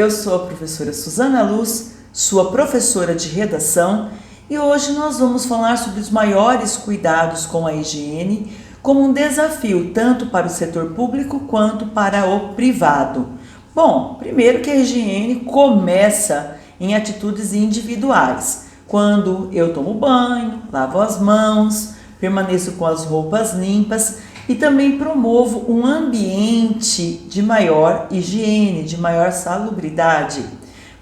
eu sou a professora Suzana Luz, sua professora de redação, e hoje nós vamos falar sobre os maiores cuidados com a higiene como um desafio tanto para o setor público quanto para o privado. Bom, primeiro que a higiene começa em atitudes individuais. Quando eu tomo banho, lavo as mãos, permaneço com as roupas limpas e também promovo um ambiente de maior higiene, de maior salubridade.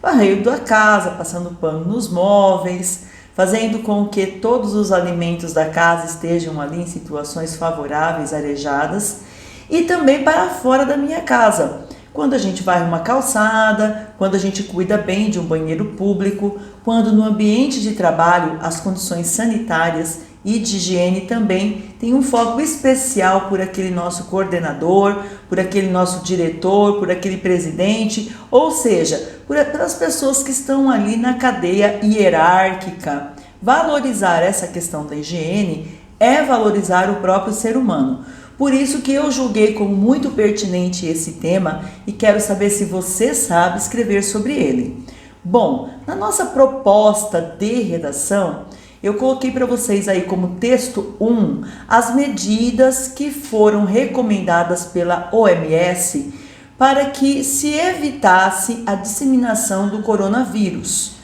Varrendo a casa, passando pano nos móveis, fazendo com que todos os alimentos da casa estejam ali em situações favoráveis, arejadas, e também para fora da minha casa. Quando a gente varre uma calçada, quando a gente cuida bem de um banheiro público, quando no ambiente de trabalho as condições sanitárias e de higiene também tem um foco especial por aquele nosso coordenador, por aquele nosso diretor, por aquele presidente, ou seja, pelas pessoas que estão ali na cadeia hierárquica. Valorizar essa questão da higiene é valorizar o próprio ser humano. Por isso que eu julguei como muito pertinente esse tema e quero saber se você sabe escrever sobre ele. Bom, na nossa proposta de redação, eu coloquei para vocês aí como texto 1 as medidas que foram recomendadas pela OMS para que se evitasse a disseminação do coronavírus.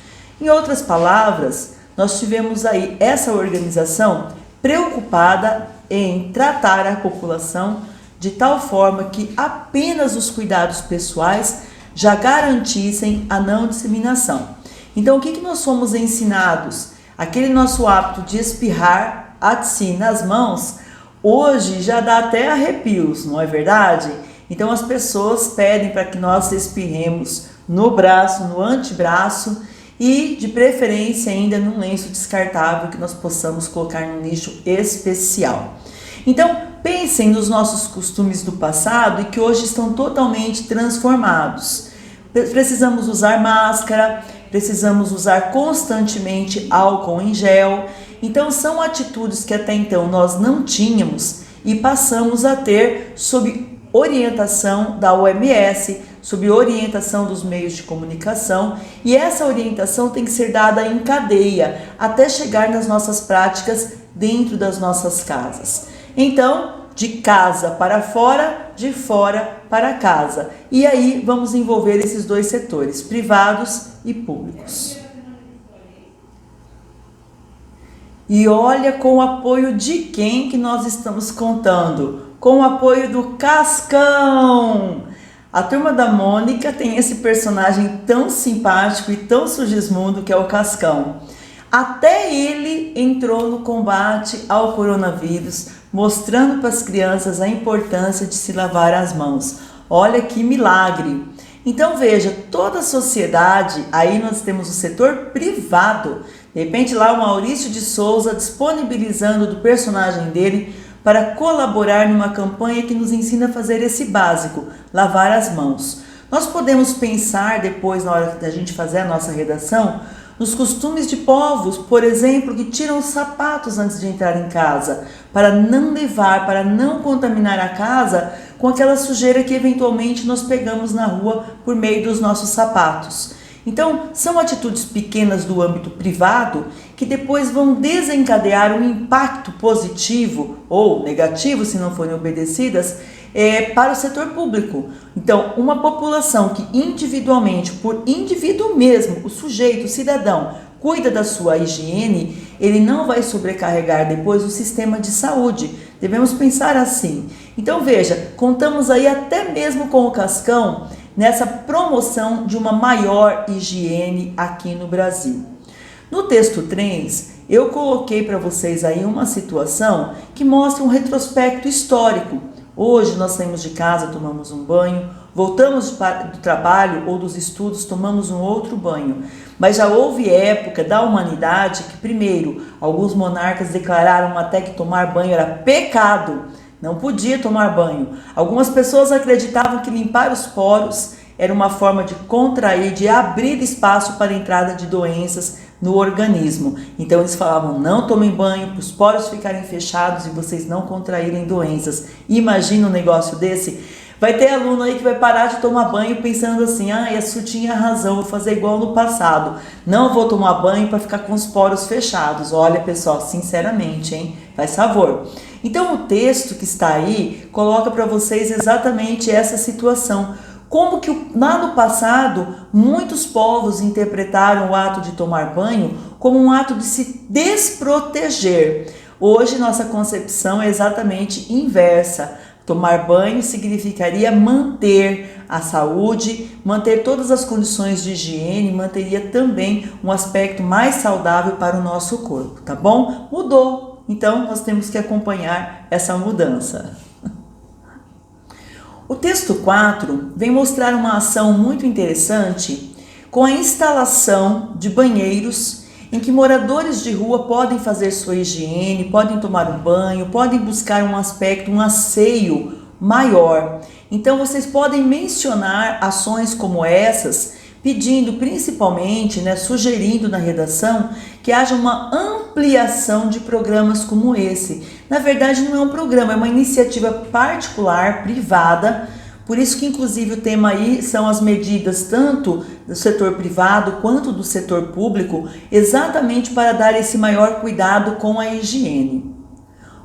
Em outras palavras, nós tivemos aí essa organização preocupada em tratar a população de tal forma que apenas os cuidados pessoais já garantissem a não disseminação. Então, o que nós fomos ensinados? Aquele nosso hábito de espirrar assim nas mãos, hoje já dá até arrepios, não é verdade? Então as pessoas pedem para que nós espirremos no braço, no antebraço e de preferência ainda num lenço descartável que nós possamos colocar num lixo especial. Então pensem nos nossos costumes do passado e que hoje estão totalmente transformados. Precisamos usar máscara, precisamos usar constantemente álcool em gel. Então são atitudes que até então nós não tínhamos e passamos a ter sob orientação da OMS, sob orientação dos meios de comunicação, e essa orientação tem que ser dada em cadeia até chegar nas nossas práticas dentro das nossas casas. Então, de casa para fora, de fora para casa. E aí vamos envolver esses dois setores, privados e públicos. E olha com o apoio de quem que nós estamos contando? Com o apoio do Cascão! A Turma da Mônica tem esse personagem tão simpático e tão sugismundo que é o Cascão. Até ele entrou no combate ao coronavírus, mostrando para as crianças a importância de se lavar as mãos. Olha que milagre! Então veja, toda a sociedade, aí nós temos o setor privado, de repente lá o Maurício de Souza disponibilizando do personagem dele para colaborar numa campanha que nos ensina a fazer esse básico, lavar as mãos. Nós podemos pensar depois, na hora da gente fazer a nossa redação, nos costumes de povos, por exemplo, que tiram os sapatos antes de entrar em casa, para não levar, para não contaminar a casa com aquela sujeira que eventualmente nós pegamos na rua por meio dos nossos sapatos. Então, são atitudes pequenas do âmbito privado que depois vão desencadear um impacto positivo ou negativo, se não forem obedecidas, para o setor público. Então, uma população que individualmente, por indivíduo mesmo, o sujeito, o cidadão, cuida da sua higiene, ele não vai sobrecarregar depois o sistema de saúde. Devemos pensar assim. Então, veja, contamos aí até mesmo com o Cascão nessa promoção de uma maior higiene aqui no Brasil. No texto 3, eu coloquei para vocês aí uma situação que mostra um retrospecto histórico. Hoje nós saímos de casa, tomamos um banho, voltamos do trabalho ou dos estudos, tomamos um outro banho. Mas já houve época da humanidade que, primeiro, alguns monarcas declararam até que tomar banho era pecado. Não podia tomar banho. Algumas pessoas acreditavam que limpar os poros era uma forma de contrair, de abrir espaço para a entrada de doenças no organismo. Então eles falavam, não tomem banho para os poros ficarem fechados e vocês não contraírem doenças. Imagina um negócio desse? Vai ter aluno aí que vai parar de tomar banho pensando assim, a Su tinha razão, vou fazer igual no passado. Não vou tomar banho para ficar com os poros fechados. Olha, pessoal, sinceramente, hein? Faz favor. Então, o texto que está aí coloca para vocês exatamente essa situação. Como que lá no passado, muitos povos interpretaram o ato de tomar banho como um ato de se desproteger. Hoje, nossa concepção é exatamente inversa. Tomar banho significaria manter a saúde, manter todas as condições de higiene, manteria também um aspecto mais saudável para o nosso corpo, tá bom? Mudou, então nós temos que acompanhar essa mudança. O texto 4 vem mostrar uma ação muito interessante com a instalação de banheiros em que moradores de rua podem fazer sua higiene, podem tomar um banho, podem buscar um aspecto, um asseio maior. Então vocês podem mencionar ações como essas, pedindo principalmente, sugerindo na redação que haja uma ampliação de programas como esse. Na verdade não é um programa, é uma iniciativa particular, privada. Por isso que inclusive o tema aí são as medidas tanto do setor privado quanto do setor público, exatamente para dar esse maior cuidado com a higiene.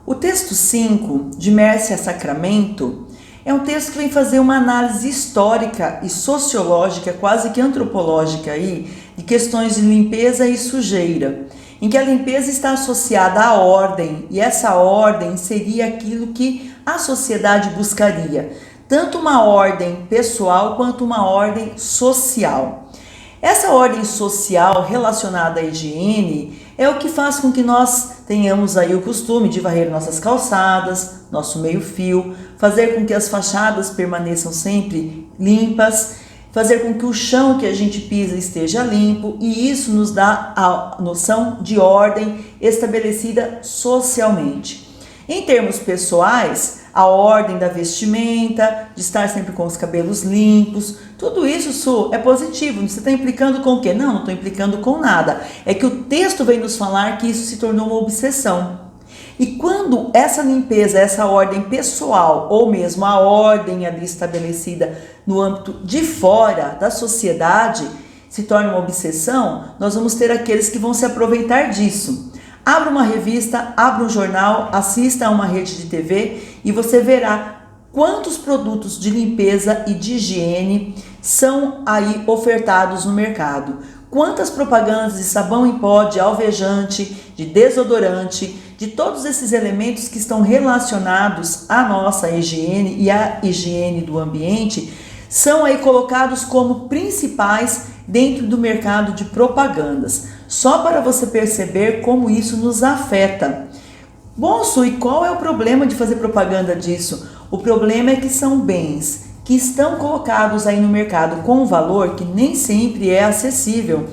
O texto 5, de Mércia Sacramento, é um texto que vem fazer uma análise histórica e sociológica, quase que antropológica aí, de questões de limpeza e sujeira, em que a limpeza está associada à ordem, e essa ordem seria aquilo que a sociedade buscaria. Tanto uma ordem pessoal quanto uma ordem social. Essa ordem social relacionada à higiene é o que faz com que nós tenhamos aí o costume de varrer nossas calçadas, nosso meio-fio, fazer com que as fachadas permaneçam sempre limpas, fazer com que o chão que a gente pisa esteja limpo, e isso nos dá a noção de ordem estabelecida socialmente. Em termos pessoais, a ordem da vestimenta, de estar sempre com os cabelos limpos, tudo isso é positivo. Você está implicando com o quê? Não estou implicando com nada. É que o texto vem nos falar que isso se tornou uma obsessão. E quando essa limpeza, essa ordem pessoal, ou mesmo a ordem ali estabelecida no âmbito de fora da sociedade, se torna uma obsessão, nós vamos ter aqueles que vão se aproveitar disso. Abra uma revista, abra um jornal, assista a uma rede de TV e você verá quantos produtos de limpeza e de higiene são aí ofertados no mercado. Quantas propagandas de sabão em pó, de alvejante, de desodorante, de todos esses elementos que estão relacionados à nossa higiene e à higiene do ambiente são aí colocados como principais dentro do mercado de propagandas. Só para você perceber como isso nos afeta. Bom, Su, e qual é o problema de fazer propaganda disso? O problema é que são bens que estão colocados aí no mercado com um valor que nem sempre é acessível.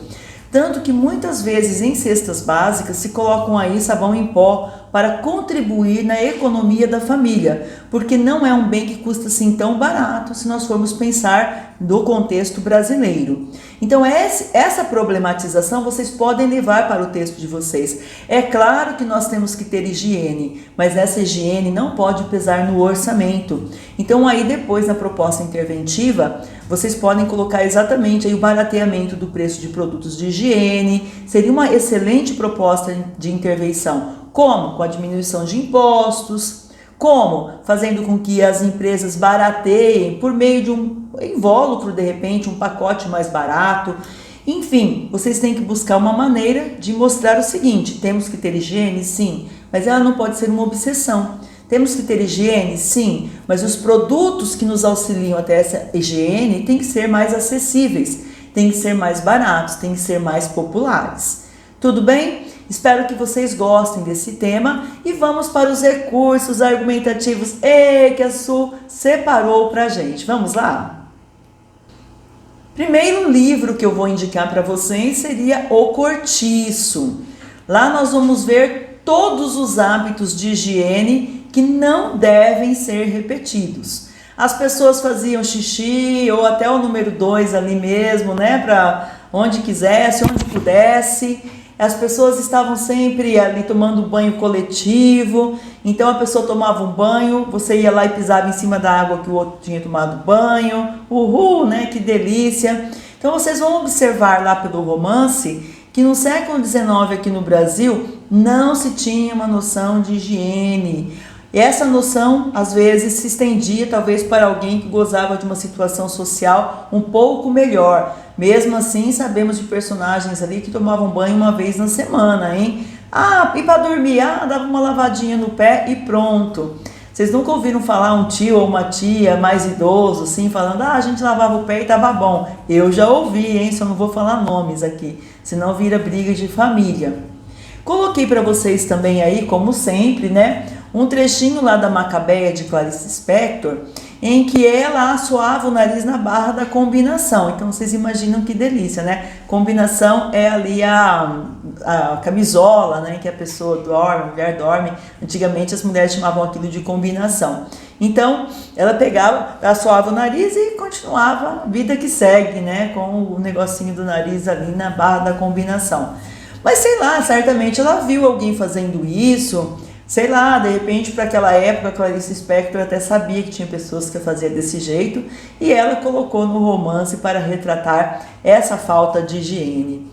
Tanto que muitas vezes em cestas básicas se colocam aí sabão em pó para contribuir na economia da família, porque não é um bem que custa assim tão barato se nós formos pensar no contexto brasileiro. Então essa problematização vocês podem levar para o texto de vocês. É claro que nós temos que ter higiene, mas essa higiene não pode pesar no orçamento. Então aí depois na proposta interventiva, vocês podem colocar exatamente aí o barateamento do preço de produtos de higiene. Seria uma excelente proposta de intervenção. Como? Com a diminuição de impostos. Como? Fazendo com que as empresas barateiem por meio de um invólucro, de repente, um pacote mais barato. Enfim, vocês têm que buscar uma maneira de mostrar o seguinte: temos que ter higiene? Sim, mas ela não pode ser uma obsessão. Temos que ter higiene? Sim, mas os produtos que nos auxiliam até essa higiene têm que ser mais acessíveis, têm que ser mais baratos, têm que ser mais populares. Tudo bem? Espero que vocês gostem desse tema e vamos para os recursos argumentativos que a Su separou para a gente. Vamos lá? Primeiro livro que eu vou indicar para vocês seria O Cortiço. Lá nós vamos ver todos os hábitos de higiene que não devem ser repetidos. As pessoas faziam xixi ou até o número 2 ali mesmo, para onde quisesse, onde pudesse. as pessoas estavam sempre ali tomando banho coletivo, então a pessoa tomava um banho, você ia lá e pisava em cima da água que o outro tinha tomado banho, uhul, né, que delícia. Então vocês vão observar lá pelo romance que no século XIX aqui no Brasil não se tinha uma noção de higiene. E essa noção às vezes se estendia talvez para alguém que gozava de uma situação social um pouco melhor. Mesmo assim, sabemos de personagens ali que tomavam banho uma vez na semana, hein? Ah, e para dormir? Ah, dava uma lavadinha no pé e pronto. Vocês nunca ouviram falar um tio ou uma tia mais idoso, assim, falando, ah, a gente lavava o pé e tava bom. Eu já ouvi, hein? Só não vou falar nomes aqui, senão vira briga de família. Coloquei para vocês também aí, como sempre, né? Um trechinho lá da Macabeia de Clarice Lispector, em que ela assoava o nariz na barra da combinação. Então vocês imaginam que delícia, né? Combinação é ali a camisola, né? Que a pessoa dorme, a mulher dorme. Antigamente as mulheres chamavam aquilo de combinação. Então ela pegava, assoava o nariz e continuava a vida que segue, né? Com o negocinho do nariz ali na barra da combinação. Mas sei lá, certamente ela viu alguém fazendo isso. Sei lá, de repente para aquela época Clarice Lispector até sabia que tinha pessoas que faziam desse jeito e ela colocou no romance para retratar essa falta de higiene.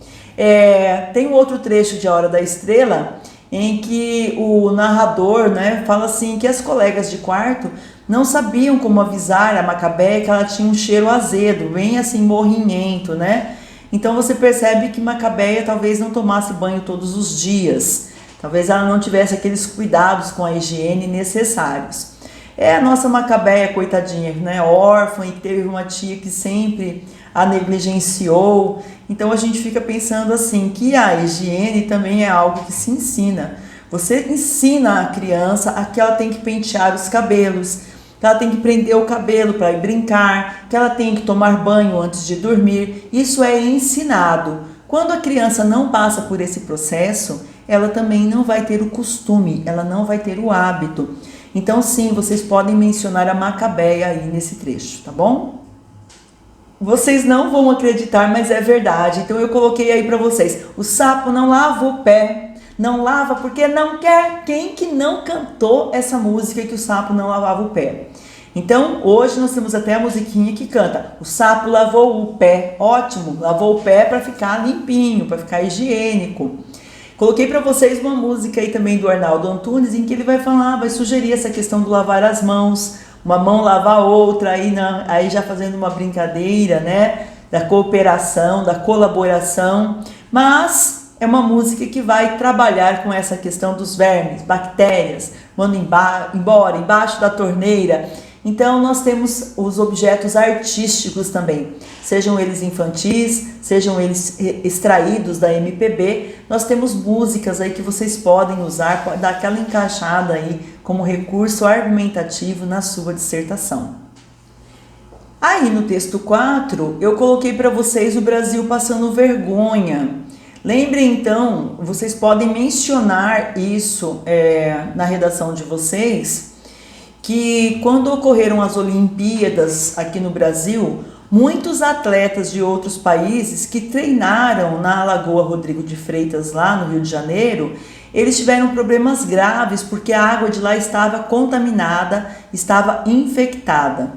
Tem um outro trecho de A Hora da Estrela em que o narrador, né, fala assim que as colegas de quarto não sabiam como avisar a Macabeia que ela tinha um cheiro azedo, bem assim morrinhento, né? Então você percebe que Macabeia talvez não tomasse banho todos os dias. Talvez ela não tivesse aqueles cuidados com a higiene necessários. A nossa Macabeia, coitadinha, né, órfã e teve uma tia que sempre a negligenciou. Então a gente fica pensando assim, que a higiene também é algo que se ensina. Você ensina a criança a que ela tem que pentear os cabelos, que ela tem que prender o cabelo para ir brincar, que ela tem que tomar banho antes de dormir. Isso é ensinado. Quando a criança não passa por esse processo, ela também não vai ter o costume, ela não vai ter o hábito. Então sim, vocês podem mencionar a Macabeia aí nesse trecho, tá bom? Vocês não vão acreditar, mas é verdade. Então eu coloquei aí para vocês. O sapo não lava o pé, não lava porque não quer. Quem que não cantou essa música que o sapo não lavava o pé? Então, hoje nós temos até a musiquinha que canta: o sapo lavou o pé, ótimo, lavou o pé para ficar limpinho, para ficar higiênico. Coloquei para vocês uma música aí também do Arnaldo Antunes, em que ele vai falar, vai sugerir essa questão do lavar as mãos, uma mão lavar a outra, aí já fazendo uma brincadeira, né, da cooperação, da colaboração, mas é uma música que vai trabalhar com essa questão dos vermes, bactérias, manda embora, embaixo da torneira. Então nós temos os objetos artísticos também, sejam eles infantis, sejam eles extraídos da MPB, nós temos músicas aí que vocês podem usar para dar aquela encaixada aí como recurso argumentativo na sua dissertação. Aí no texto 4, eu coloquei para vocês o Brasil passando vergonha. Lembrem então, vocês podem mencionar isso na redação de vocês, que quando ocorreram as Olimpíadas aqui no Brasil, muitos atletas de outros países que treinaram na Lagoa Rodrigo de Freitas, lá no Rio de Janeiro, eles tiveram problemas graves porque a água de lá estava contaminada, estava infectada.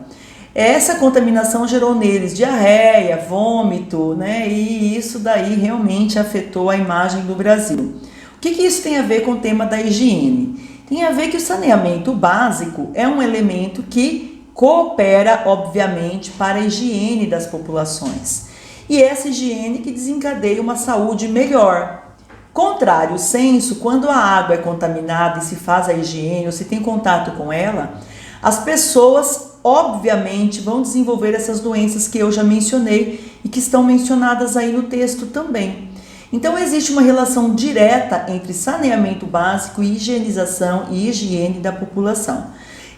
Essa contaminação gerou neles diarreia, vômito, né? E isso daí realmente afetou a imagem do Brasil. O que isso tem a ver com o tema da higiene? Tem a ver que o saneamento básico é um elemento que coopera, obviamente, para a higiene das populações. E essa higiene que desencadeia uma saúde melhor. Contrário senso, quando a água é contaminada e se faz a higiene ou se tem contato com ela, as pessoas, obviamente, vão desenvolver essas doenças que eu já mencionei e que estão mencionadas aí no texto também. Então existe uma relação direta entre saneamento básico, higienização e higiene da população.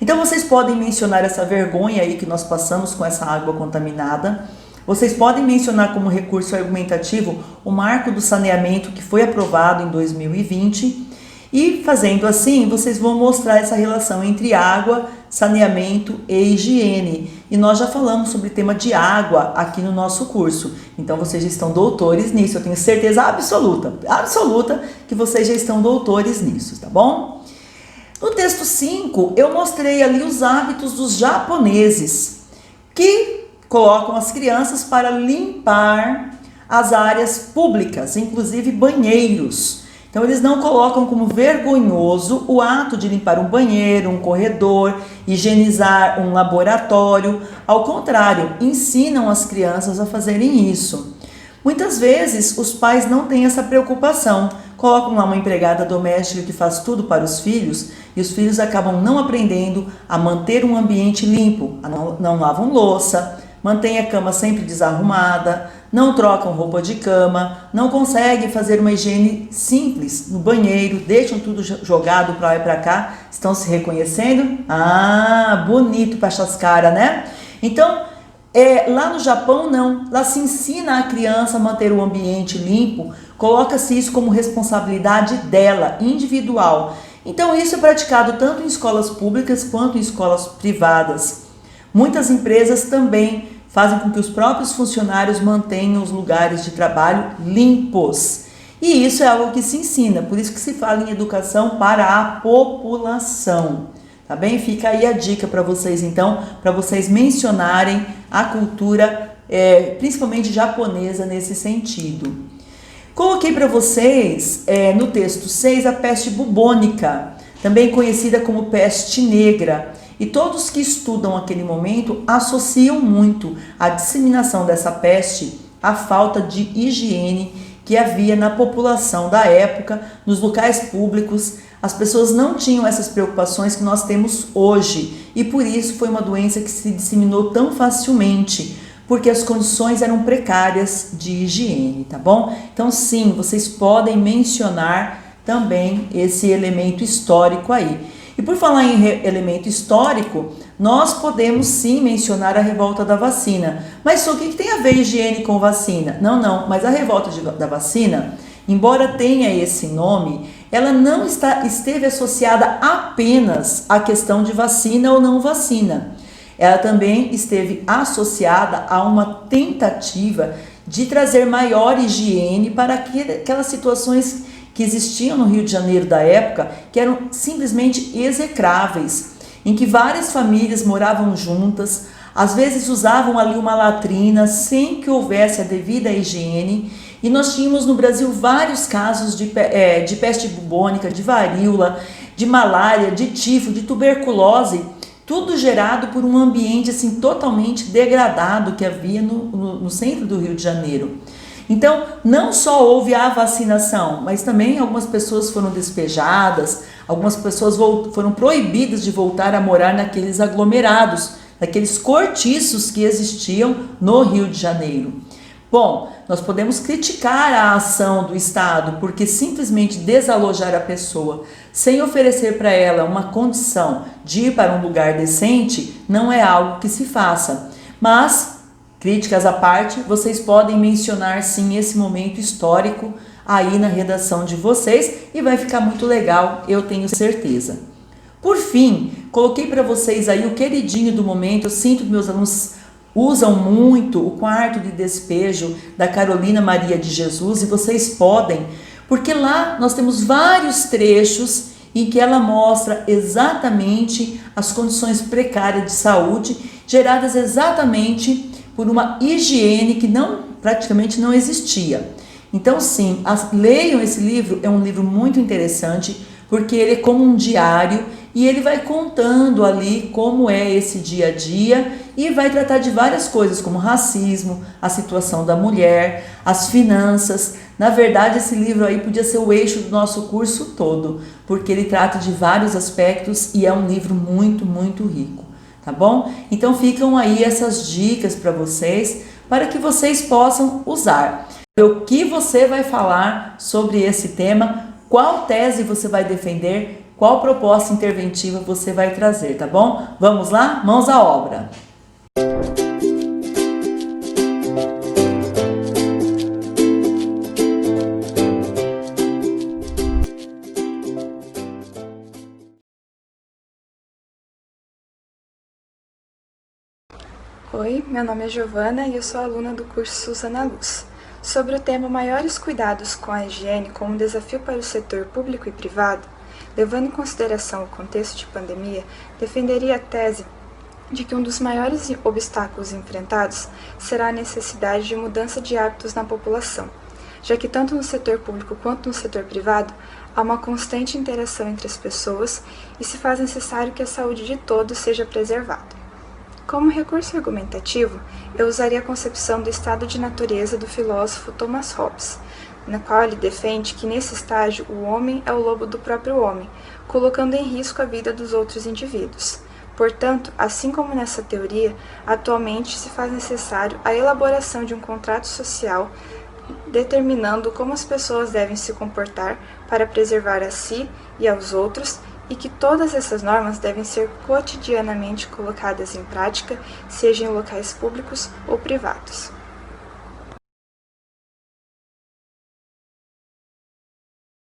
Então vocês podem mencionar essa vergonha aí que nós passamos com essa água contaminada. Vocês podem mencionar como recurso argumentativo o marco do saneamento que foi aprovado em 2020 e fazendo assim vocês vão mostrar essa relação entre água, saneamento e higiene. e nós já falamos sobre o tema de água aqui no nosso curso. Então vocês já estão doutores nisso, eu tenho certeza absoluta que vocês já estão doutores nisso, tá bom? No texto 5, eu mostrei ali os hábitos dos japoneses, que colocam as crianças para limpar as áreas públicas, inclusive banheiros. Então eles não colocam como vergonhoso o ato de limpar um banheiro, um corredor, higienizar um laboratório. Ao contrário, ensinam as crianças a fazerem isso. Muitas vezes os pais não têm essa preocupação, colocam lá uma empregada doméstica que faz tudo para os filhos e os filhos acabam não aprendendo a manter um ambiente limpo, não lavam louça, mantêm a cama sempre desarrumada, não trocam roupa de cama, não conseguem fazer uma higiene simples no banheiro, deixam tudo jogado para lá e para cá. Estão se reconhecendo? Ah, bonito para essas caras, né? Então, lá no Japão não, lá se ensina a criança a manter o ambiente limpo, coloca-se isso como responsabilidade dela, individual. Então isso é praticado tanto em escolas públicas quanto em escolas privadas. Muitas empresas também fazem com que os próprios funcionários mantenham os lugares de trabalho limpos. E isso é algo que se ensina, por isso que se fala em educação para a população. Tá bem? Fica aí a dica para vocês, então, para vocês mencionarem a cultura, principalmente japonesa, nesse sentido. Coloquei para vocês, no texto 6, a peste bubônica, também conhecida como peste negra. E todos que estudam aquele momento associam muito a disseminação dessa peste à falta de higiene que havia na população da época, nos locais públicos. As pessoas não tinham essas preocupações que nós temos hoje e por isso foi uma doença que se disseminou tão facilmente, porque as condições eram precárias de higiene, tá bom? Então sim, vocês podem mencionar também esse elemento histórico aí. E por falar em elemento histórico, nós podemos sim mencionar a revolta da vacina. Mas o que tem a ver higiene com vacina? Não, mas a revolta da vacina, embora tenha esse nome, ela não esteve associada apenas à questão de vacina ou não vacina. Ela também esteve associada a uma tentativa de trazer maior higiene para aquelas situações que existiam no Rio de Janeiro da época, que eram simplesmente execráveis, em que várias famílias moravam juntas, às vezes usavam ali uma latrina sem que houvesse a devida higiene, e nós tínhamos no Brasil vários casos de peste bubônica, de varíola, de malária, de tifo, de tuberculose, tudo gerado por um ambiente assim totalmente degradado que havia no centro do Rio de Janeiro. Então, não só houve a vacinação, mas também algumas pessoas foram despejadas, algumas pessoas foram proibidas de voltar a morar naqueles aglomerados, naqueles cortiços que existiam no Rio de Janeiro. Bom, nós podemos criticar a ação do Estado, porque simplesmente desalojar a pessoa sem oferecer para ela uma condição de ir para um lugar decente não é algo que se faça. Mas, críticas à parte, vocês podem mencionar sim esse momento histórico aí na redação de vocês e vai ficar muito legal, eu tenho certeza. Por fim, coloquei para vocês aí o queridinho do momento. Eu sinto que meus alunos usam muito o quarto de despejo da Carolina Maria de Jesus e vocês podem, porque lá nós temos vários trechos em que ela mostra exatamente as condições precárias de saúde geradas exatamente por uma higiene que praticamente não existia. Então sim, leiam esse livro, é um livro muito interessante, porque ele é como um diário e ele vai contando ali como é esse dia a dia e vai tratar de várias coisas como racismo, a situação da mulher, as finanças. Na verdade, esse livro aí podia ser o eixo do nosso curso todo, porque ele trata de vários aspectos e é um livro muito, muito rico, tá bom? Então ficam aí essas dicas para vocês, para que vocês possam usar. O que você vai falar sobre esse tema, qual tese você vai defender, qual proposta interventiva você vai trazer, tá bom? Vamos lá? Mãos à obra! Oi, meu nome é Giovana e eu sou aluna do curso Suzana Luz. Sobre o tema Maiores cuidados com a higiene como um desafio para o setor público e privado, levando em consideração o contexto de pandemia, defenderia a tese de que um dos maiores obstáculos enfrentados será a necessidade de mudança de hábitos na população, já que tanto no setor público quanto no setor privado há uma constante interação entre as pessoas e se faz necessário que a saúde de todos seja preservada. Como recurso argumentativo, eu usaria a concepção do estado de natureza do filósofo Thomas Hobbes, na qual ele defende que nesse estágio o homem é o lobo do próprio homem, colocando em risco a vida dos outros indivíduos. Portanto, assim como nessa teoria, atualmente se faz necessário a elaboração de um contrato social determinando como as pessoas devem se comportar para preservar a si e aos outros, e que todas essas normas devem ser cotidianamente colocadas em prática, seja em locais públicos ou privados.